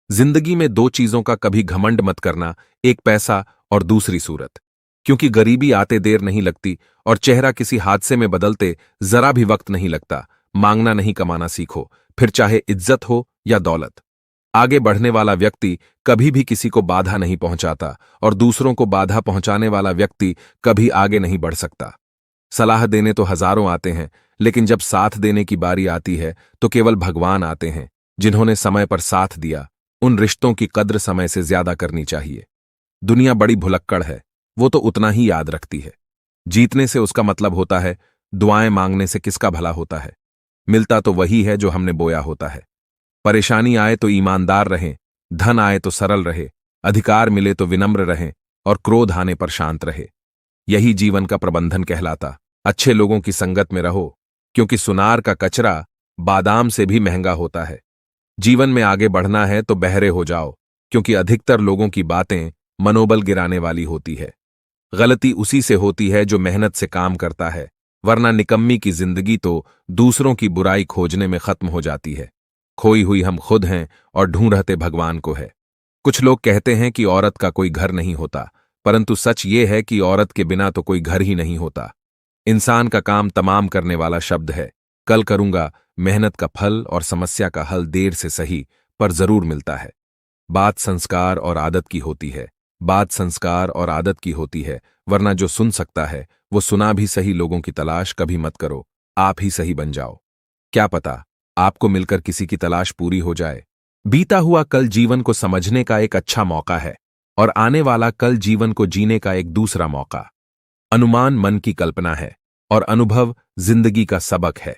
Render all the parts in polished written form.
जिंदगी में दो चीजों का कभी घमंड मत करना, एक पैसा और दूसरी सूरत। क्योंकि गरीबी आते देर नहीं लगती और चेहरा किसी हादसे में बदलते जरा भी वक्त नहीं लगता। मांगना नहीं, कमाना सीखो, फिर चाहे इज्जत हो या दौलत। आगे बढ़ने वाला व्यक्ति कभी भी किसी को बाधा नहीं पहुंचाता और दूसरों को बाधा पहुंचाने वाला व्यक्ति कभी आगे नहीं बढ़ सकता। सलाह देने तो हजारों आते हैं, लेकिन जब साथ देने की बारी आती है तो केवल भगवान आते हैं। जिन्होंने समय पर साथ दिया, उन रिश्तों की कद्र समय से ज्यादा करनी चाहिए। दुनिया बड़ी भुलक्कड़ है, वो तो उतना ही याद रखती है। जीतने से उसका मतलब होता है, दुआएं मांगने से किसका भला होता है। मिलता तो वही है जो हमने बोया होता है। परेशानी आए तो ईमानदार रहें, धन आए तो सरल रहे, अधिकार मिले तो विनम्र रहें और क्रोध आने पर शांत रहे। यही जीवन का प्रबंधन कहलाता। अच्छे लोगों की संगत में रहो, क्योंकि सुनार का कचरा बादाम से भी महंगा होता है। जीवन में आगे बढ़ना है तो बहरे हो जाओ, क्योंकि अधिकतर लोगों की बातें मनोबल गिराने वाली होती है। गलती उसी से होती है जो मेहनत से काम करता है, वरना निकम्मी की जिंदगी तो दूसरों की बुराई खोजने में खत्म हो जाती है। खोई हुई हम खुद हैं और ढूंढते भगवान को है। कुछ लोग कहते हैं कि औरत का कोई घर नहीं होता, परंतु सच ये है कि औरत के बिना तो कोई घर ही नहीं होता। इंसान का काम तमाम करने वाला शब्द है। कल करूंगा, मेहनत का फल और समस्या का हल देर से सही पर जरूर मिलता है। बात संस्कार और आदत की होती है। बात संस्कार और आदत की होती है, वरना जो सुन सकता है वो सुना भी सही। लोगों की तलाश कभी मत करो, आप ही सही बन जाओ। क्या पता आपको मिलकर किसी की तलाश पूरी हो जाए। बीता हुआ कल जीवन को समझने का एक अच्छा मौका है और आने वाला कल जीवन को जीने का एक दूसरा मौका। अनुमान मन की कल्पना है और अनुभव जिंदगी का सबक है।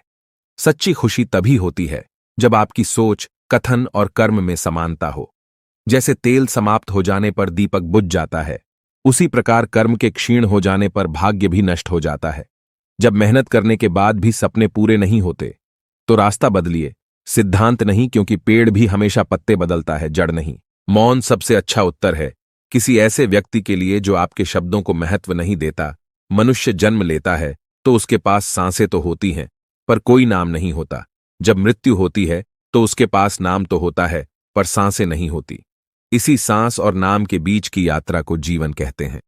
सच्ची खुशी तभी होती है जब आपकी सोच, कथन और कर्म में समानता हो। जैसे तेल समाप्त हो जाने पर दीपक बुझ जाता है, उसी प्रकार कर्म के क्षीण हो जाने पर भाग्य भी नष्ट हो जाता है। जब मेहनत करने के बाद भी सपने पूरे नहीं होते तो रास्ता बदलिए, सिद्धांत नहीं, क्योंकि पेड़ भी हमेशा पत्ते बदलता है, जड़ नहीं। मौन सबसे अच्छा उत्तर है किसी ऐसे व्यक्ति के लिए जो आपके शब्दों को महत्व नहीं देता। मनुष्य जन्म लेता है तो उसके पास सांसें तो होती हैं, पर कोई नाम नहीं होता। जब मृत्यु होती है तो उसके पास नाम तो होता है, पर सांसें नहीं होती। इसी सांस और नाम के बीच की यात्रा को जीवन कहते हैं।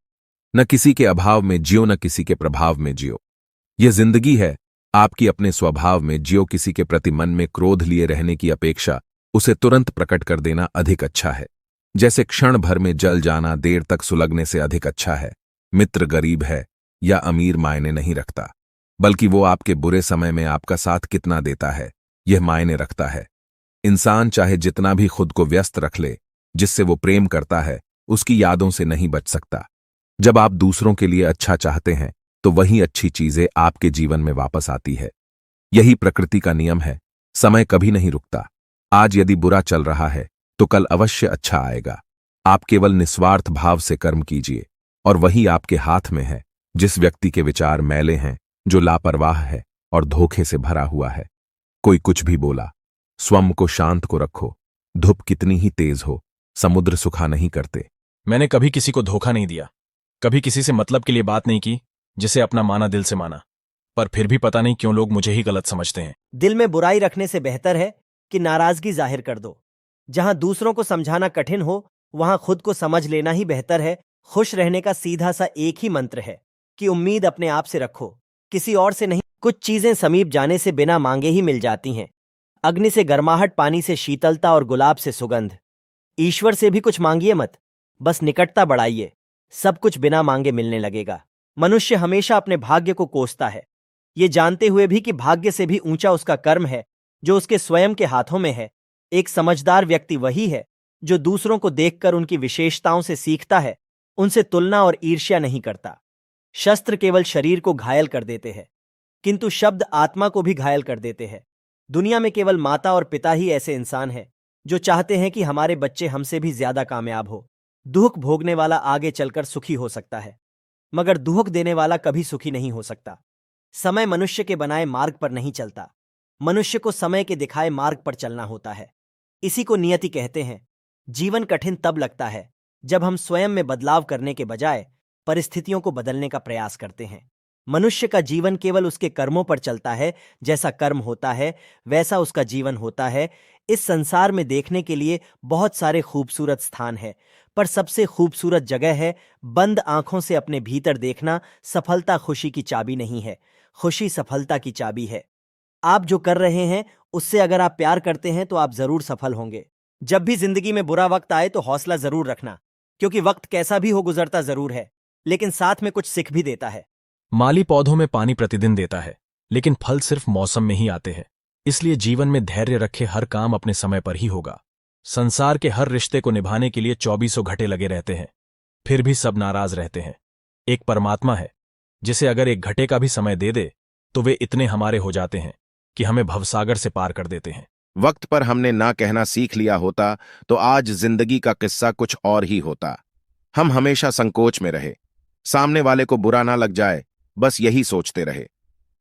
न किसी के अभाव में जियो, न किसी के प्रभाव में जियो। यह जिंदगी है, आपकी अपने स्वभाव में जियो। किसी के प्रति मन में क्रोध लिए रहने की अपेक्षा उसे तुरंत प्रकट कर देना अधिक अच्छा है। जैसे क्षण भर में जल जाना देर तक सुलगने से अधिक अच्छा है। मित्र गरीब है या अमीर मायने नहीं रखता, बल्कि वो आपके बुरे समय में आपका साथ कितना देता है, यह मायने रखता है। इंसान चाहे जितना भी खुद को व्यस्त रख ले, जिससे वो प्रेम करता है उसकी यादों से नहीं बच सकता। जब आप दूसरों के लिए अच्छा चाहते हैं तो वही अच्छी चीजें आपके जीवन में वापस आती है। यही प्रकृति का नियम है। समय कभी नहीं रुकता। आज यदि बुरा चल रहा है तो कल अवश्य अच्छा आएगा। आप केवल निस्वार्थ भाव से कर्म कीजिए और वही आपके हाथ में है। जिस व्यक्ति के विचार मैले हैं, जो लापरवाह है और धोखे से भरा हुआ है। कोई कुछ भी बोला, स्वयं को शांत को रखो। धूप कितनी ही तेज हो, समुद्र सुखा नहीं करते। मैंने कभी किसी को धोखा नहीं दिया, कभी किसी से मतलब के लिए बात नहीं की, जिसे अपना माना दिल से माना। पर फिर भी पता नहीं क्यों लोग मुझे ही गलत समझते हैं। दिल में बुराई रखने से बेहतर है कि नाराजगी जाहिर कर दो। जहां दूसरों को समझाना कठिन हो, वहां खुद को समझ लेना ही बेहतर है। खुश रहने का सीधा सा एक ही मंत्र है कि उम्मीद अपने आप से रखो, किसी और से नहीं। कुछ चीजें समीप जाने से बिना मांगे ही मिल जाती हैं। अग्नि से गर्माहट, पानी से शीतलता और गुलाब से सुगंध। ईश्वर से भी कुछ मांगिए मत, बस निकटता बढ़ाइए, सब कुछ बिना मांगे मिलने लगेगा। मनुष्य हमेशा अपने भाग्य को कोसता है, ये जानते हुए भी कि भाग्य से भी ऊंचा उसका कर्म है जो उसके स्वयं के हाथों में है। एक समझदार व्यक्ति वही है जो दूसरों को देखकर उनकी विशेषताओं से सीखता है, उनसे तुलना और ईर्ष्या नहीं करता। शस्त्र केवल शरीर को घायल कर देते हैं, किंतु शब्द आत्मा को भी घायल कर देते हैं। दुनिया में केवल माता और पिता ही ऐसे इंसान हैं जो चाहते हैं कि हमारे बच्चे हमसे भी ज्यादा कामयाब हो। दुख भोगने वाला आगे चलकर सुखी हो सकता है, मगर दुख देने वाला कभी सुखी नहीं हो सकता। समय मनुष्य के बनाए मार्ग पर नहीं चलता, मनुष्य को समय के दिखाए मार्ग पर चलना होता है। इसी को नियति कहते हैं। जीवन कठिन तब लगता है जब हम स्वयं में बदलाव करने के बजाय परिस्थितियों को बदलने का प्रयास करते हैं। मनुष्य का जीवन केवल उसके कर्मों पर चलता है। जैसा कर्म होता है वैसा उसका जीवन होता है। इस संसार में देखने के लिए बहुत सारे खूबसूरत स्थान है, पर सबसे खूबसूरत जगह है बंद आंखों से अपने भीतर देखना। सफलता खुशी की चाबी नहीं है, खुशी सफलता की चाबी है। आप जो कर रहे हैं उससे अगर आप प्यार करते हैं तो आप जरूर सफल होंगे। जब भी जिंदगी में बुरा वक्त आए तो हौसला जरूर रखना, क्योंकि वक्त कैसा भी हो गुजरता जरूर है, लेकिन साथ में कुछ सीख भी देता है। माली पौधों में पानी प्रतिदिन देता है, लेकिन फल सिर्फ मौसम में ही आते हैं। इसलिए जीवन में धैर्य रखे हर काम अपने समय पर ही होगा। संसार के हर रिश्ते को निभाने के लिए 24 घंटे लगे रहते हैं, फिर भी सब नाराज रहते हैं। एक परमात्मा है जिसे अगर एक घंटे का भी समय दे दे तो वे इतने हमारे हो जाते हैं कि हमें भवसागर से पार कर देते हैं। वक्त पर हमने ना कहना सीख लिया होता तो आज जिंदगी का किस्सा कुछ और ही होता। हम हमेशा संकोच में रहे, सामने वाले को बुरा ना लग जाए, बस यही सोचते रहे।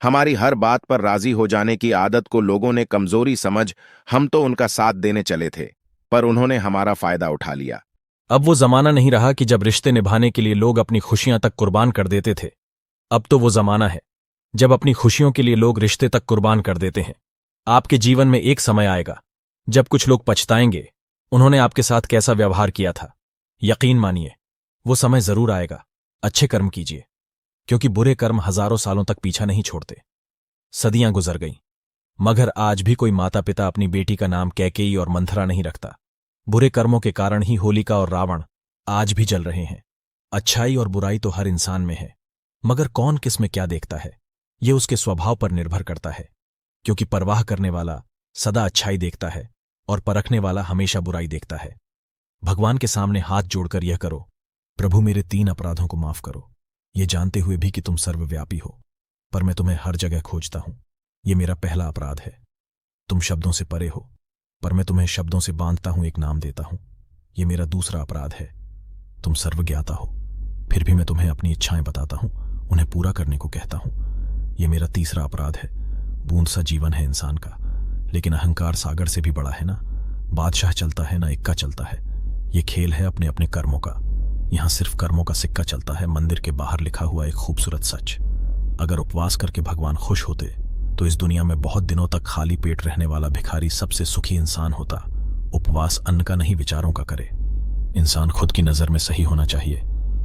हमारी हर बात पर राजी हो जाने की आदत को लोगों ने कमजोरी समझ हम तो उनका साथ देने चले थे, पर उन्होंने हमारा फायदा उठा लिया। अब वो जमाना नहीं रहा कि जब रिश्ते निभाने के लिए लोग अपनी खुशियां तक कुर्बान कर देते थे। अब तो वो जमाना है जब अपनी खुशियों के लिए लोग रिश्ते तक कुर्बान कर देते हैं। आपके जीवन में एक समय आएगा जब कुछ लोग पछताएंगे उन्होंने आपके साथ कैसा व्यवहार किया था। यकीन मानिए वो समय जरूर आएगा। अच्छे कर्म कीजिए, क्योंकि बुरे कर्म हजारों सालों तक पीछा नहीं छोड़ते। सदियां गुजर गईं, मगर आज भी कोई माता पिता अपनी बेटी का नाम कैकेयी और मंथरा नहीं रखता। बुरे कर्मों के कारण ही होलिका और रावण आज भी जल रहे हैं। अच्छाई और बुराई तो हर इंसान में है, मगर कौन किस में क्या देखता है ये उसके स्वभाव पर निर्भर करता है। क्योंकि परवाह करने वाला सदा अच्छाई देखता है और परखने वाला हमेशा बुराई देखता है। भगवान के सामने हाथ जोड़कर यह करो, प्रभु मेरे 3 अपराधों को माफ करो, ये जानते हुए भी कि तुम सर्वव्यापी हो, पर मैं तुम्हें हर जगह खोजता हूं। ये मेरा पहला अपराध है। तुम शब्दों से परे हो, पर मैं तुम्हें शब्दों से बांधता हूं, एक नाम देता हूं। ये मेरा दूसरा अपराध है। तुम सर्वज्ञाता हो, फिर भी मैं तुम्हें अपनी इच्छाएं बताता हूं, उन्हें पूरा करने को कहता हूं। ये मेरा तीसरा अपराध है। बूंद सा जीवन है इंसान का, लेकिन अहंकार सागर से भी बड़ा है ना। बादशाह चलता है ना इक्का चलता है। ये खेल है अपने अपने कर्मों का। यहां सिर्फ कर्मों का सिक्का चलता है। मंदिर के बाहर लिखा हुआ एक खूबसूरत सच, अगर उपवास करके भगवान खुश होते तो इस दुनिया में बहुत दिनों तक खाली पेट रहने वाला भिखारी सबसे सुखी इंसान होता। उपवास अन्न का नहीं विचारों का करे। इंसान खुद की नजर में सही होना चाहिए।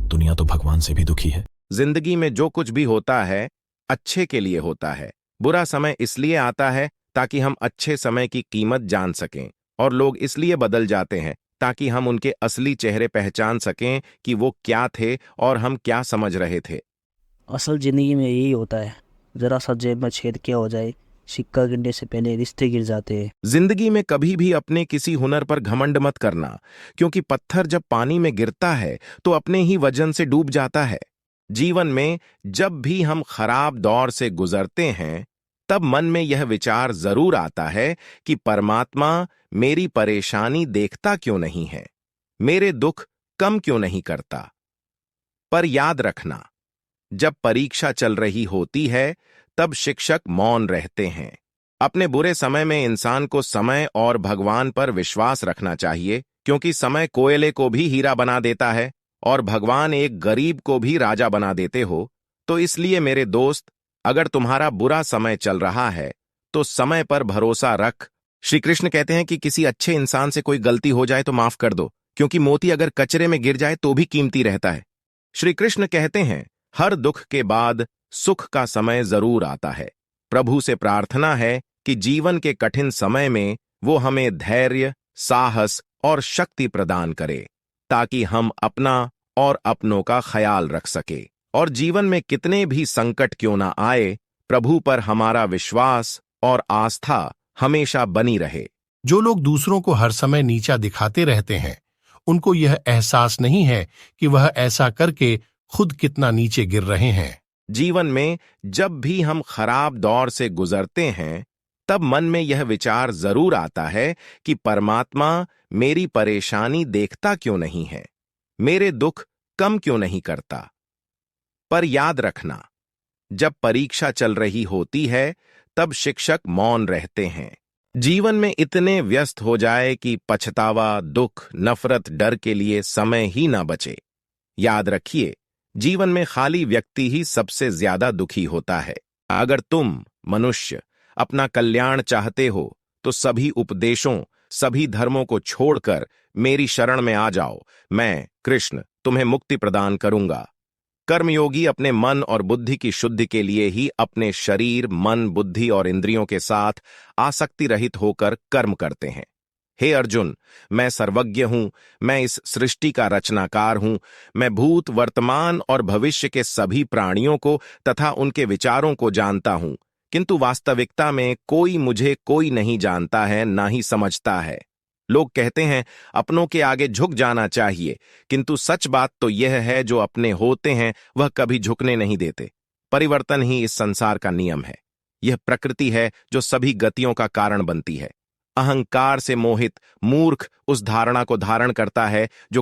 दुनिया तो भगवान से भी दुखी है। जिंदगी में जो कुछ भी होता है अच्छे के लिए होता है। बुरा समय इसलिए आता है ताकि हम अच्छे समय की कीमत जान सकें, और लोग इसलिए बदल जाते हैं ताकि हम उनके असली चेहरे पहचान सकें कि वो क्या थे और हम क्या समझ रहे थे। असल जिंदगी में यही होता है, जरा सा जेब में छेद क्या हो जाए, सिक्का गिरने से पहले रिश्ते गिर जाते हैं। जिंदगी में कभी भी अपने किसी हुनर पर घमंड मत करना, क्योंकि पत्थर जब पानी में गिरता है तो अपने ही वजन से डूब जाता है। जीवन में जब भी हम खराब दौर से गुजरते हैं तब मन में यह विचार जरूर आता है कि परमात्मा मेरी परेशानी देखता क्यों नहीं है, मेरे दुख कम क्यों नहीं करता। पर याद रखना, जब परीक्षा चल रही होती है तब शिक्षक मौन रहते हैं। अपने बुरे समय में इंसान को समय और भगवान पर विश्वास रखना चाहिए, क्योंकि समय कोयले को भी हीरा बना देता है और भगवान एक गरीब को भी राजा बना देते हो। तो इसलिए मेरे दोस्त, अगर तुम्हारा बुरा समय चल रहा है तो समय पर भरोसा रख। श्री कृष्ण कहते हैं कि किसी अच्छे इंसान से कोई गलती हो जाए तो माफ कर दो, क्योंकि मोती अगर कचरे में गिर जाए तो भी कीमती रहता है। श्री कृष्ण कहते हैं हर दुख के बाद सुख का समय जरूर आता है। प्रभु से प्रार्थना है कि जीवन के कठिन समय में वो हमें धैर्य, साहस और शक्ति प्रदान करे, ताकि हम अपना और अपनों का ख्याल रख सके, और जीवन में कितने भी संकट क्यों ना आए, प्रभु पर हमारा विश्वास और आस्था हमेशा बनी रहे। जो लोग दूसरों को हर समय नीचा दिखाते रहते हैं, उनको यह एहसास नहीं है कि वह ऐसा करके खुद कितना नीचे गिर रहे हैं। जीवन में जब भी हम खराब दौर से गुजरते हैं तब मन में यह विचार जरूर आता है कि परमात्मा मेरी परेशानी देखता क्यों नहीं है, मेरे दुख कम क्यों नहीं करता। पर याद रखना, जब परीक्षा चल रही होती है तब शिक्षक मौन रहते हैं। जीवन में इतने व्यस्त हो जाए कि पछतावा, दुख, नफरत, डर के लिए समय ही ना बचे। याद रखिए, जीवन में खाली व्यक्ति ही सबसे ज्यादा दुखी होता है। अगर तुम मनुष्य अपना कल्याण चाहते हो तो सभी उपदेशों, सभी धर्मों को छोड़कर मेरी शरण में आ जाओ। मैं, कृष्ण, तुम्हें मुक्ति प्रदान करूंगा। कर्मयोगी अपने मन और बुद्धि की शुद्धि के लिए ही अपने शरीर, मन, बुद्धि और इंद्रियों के साथ आसक्ति रहित होकर कर्म करते हैं। हे अर्जुन, मैं सर्वज्ञ हूं, मैं इस सृष्टि का रचनाकार हूं, मैं भूत, वर्तमान और भविष्य के सभी प्राणियों को तथा उनके विचारों को जानता हूं, किंतु वास्तविकता में कोई नहीं जानता है, ना ही समझता है। लोग कहते हैं अपनों के आगे झुक जाना चाहिए, किंतु सच बात तो यह है जो अपने होते हैं वह कभी झुकने नहीं देते। परिवर्तन ही इस संसार का नियम है। यह प्रकृति है जो सभी गतियों का कारण बनती है। अहंकार से मोहित मूर्ख उस धारणा को धारण करता है जो